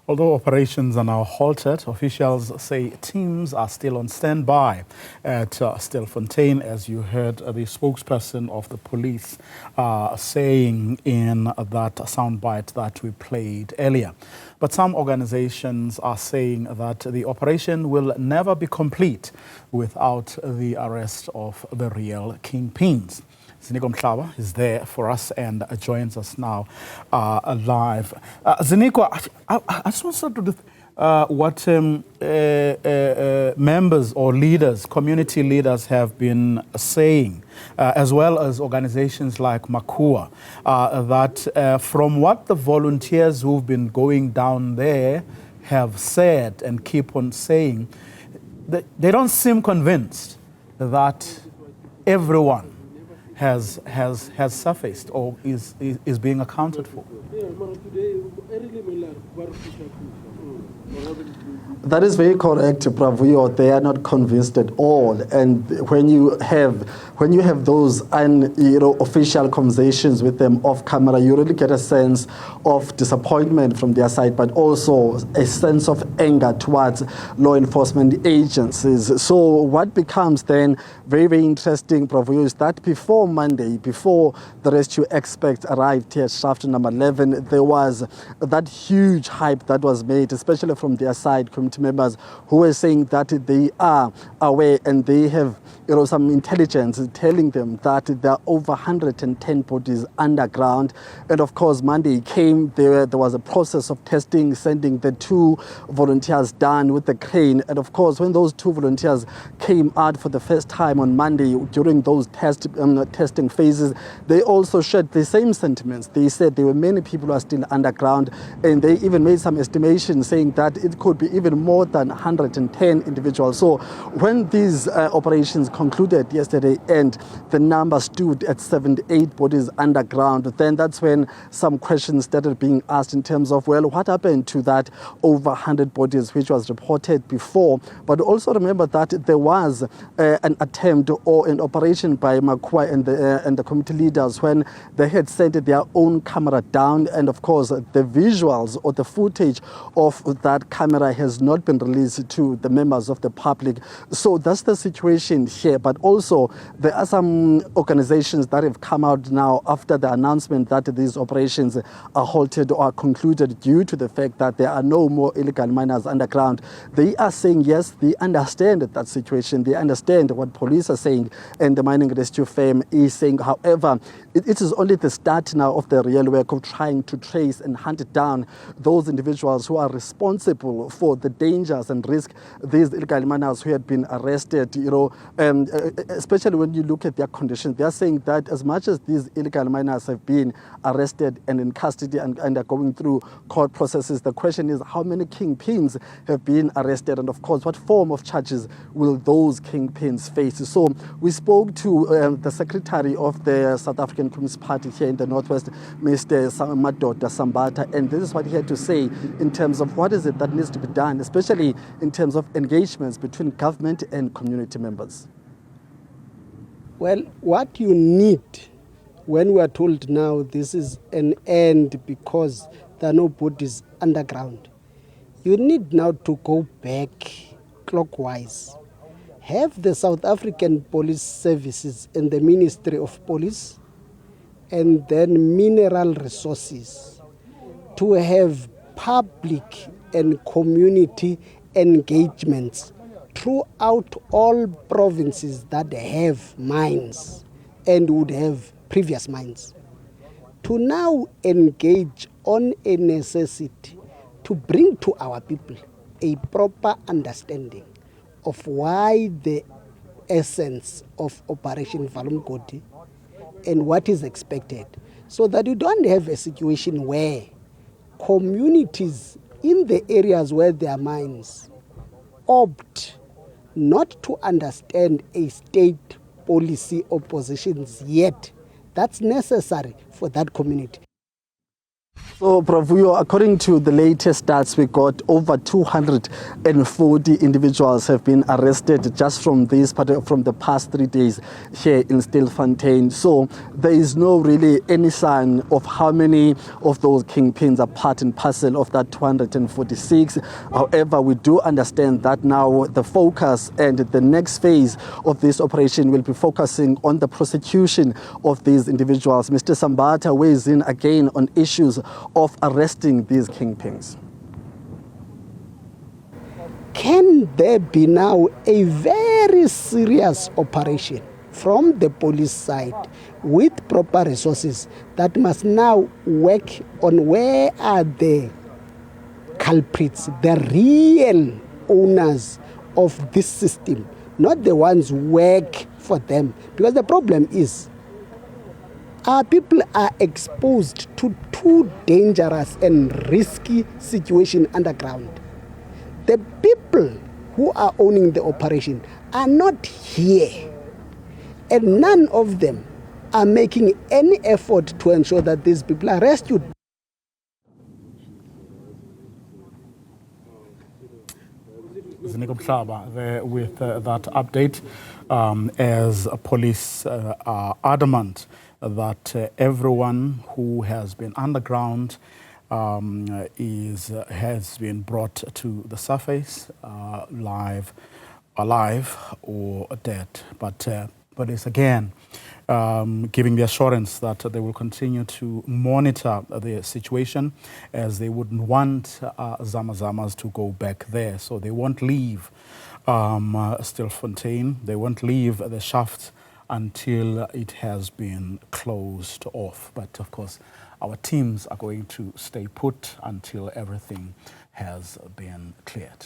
Although operations are now halted, officials say teams are still on standby at Stilfontein, as you heard the spokesperson of the police saying in that soundbite that we played earlier. But some organizations are saying that the operation will never be complete without the arrest of the real kingpins. Ziniko Mhlaba is there for us and joins us now live. Ziniko, I just want to start with what members or leaders, community leaders have been saying, as well as organizations like Makua, that from what the volunteers who've been going down there have said and keep on saying, they don't seem convinced that everyone has surfaced or is being accounted for. That is very correct, Bravio. They are not convinced at all. And when you have those official conversations with them off camera, you really get a sense of disappointment from their side, but also a sense of anger towards law enforcement agencies. So what becomes then very, very interesting, Bravio, is that before Monday, before the rescue experts arrived here at shaft number 11, there was that huge hype that was made, especially from their side, community members who were saying that they are aware and they have some intelligence telling them that there are over 110 bodies underground. And of course, Monday came, there was a process of testing, sending the 2 volunteers down with the crane. And of course, when those 2 volunteers came out for the first time on Monday during those testing phases, they also shared the same sentiments. They said there were many people who are still underground, and they even made some estimations saying that it could be even more than 110 individuals. So when these operations concluded yesterday and the number stood at 78 bodies underground, then that's when some questions started being asked in terms of, well, what happened to that over 100 bodies which was reported before? But also remember that there was an attempt or an operation by Makua and the community leaders when they had sent their own camera down, and of course the visuals or the footage of that camera has not been released to the members of the public. So that's the situation here. But also there are some organizations that have come out now after the announcement that these operations are halted or are concluded due to the fact that there are no more illegal miners underground. They are saying yes, they understand that situation, they understand what police are saying and the mining rescue firm is saying. However, it is only the start now of the real work of trying to trace and hunt down those individuals who are responsible for the dangers and risk these illegal miners who had been arrested, especially when you look at their conditions. They are saying that as much as these illegal miners have been arrested and in custody and are going through court processes, the question is how many kingpins have been arrested, and of course what form of charges will those kingpins face. So we spoke to the secretary of the South African Communist Party here in the Northwest, Mr. Madoda Sambata, and this is what he had to say in terms of what is it that needs to be done, especially in terms of engagements between government and community members. Well, what you need when we are told now this is an end because there are no bodies underground, you need now to go back clockwise. Have the South African Police Services and the Ministry of Police and then Mineral Resources to have public and community engagements throughout all provinces that have mines and would have previous mines, to now engage on a necessity to bring to our people a proper understanding of why the essence of Operation Valumgodi and what is expected, so that you don't have a situation where communities in the areas where there are mines opt not to understand a state policy or positions yet that's necessary for that community. So, Bravuyo, according to the latest stats, we got over 240 individuals have been arrested just from the past 3 days here in Stilfontein. So, there is no really any sign of how many of those kingpins are part and parcel of that 246. However, we do understand that now the focus and the next phase of this operation will be focusing on the prosecution of these individuals. Mr. Sambata weighs in again on issues of arresting these kingpins. Can there be now a very serious operation from the police side with proper resources that must now work on where are the culprits, the real owners of this system, not the ones who work for them? Because the problem is our people are exposed to too dangerous and risky situation underground. The people who are owning the operation are not here, and none of them are making any effort to ensure that these people are rescued. Ziniko Mhlaba there with that update as police are adamant that everyone who has been underground has been brought to the surface, alive or dead. But it's again giving the assurance that they will continue to monitor the situation, as they wouldn't want Zamazamas to go back there. So they won't leave Stilfontein. They won't leave the shaft until it has been closed off. But of course, our teams are going to stay put until everything has been cleared.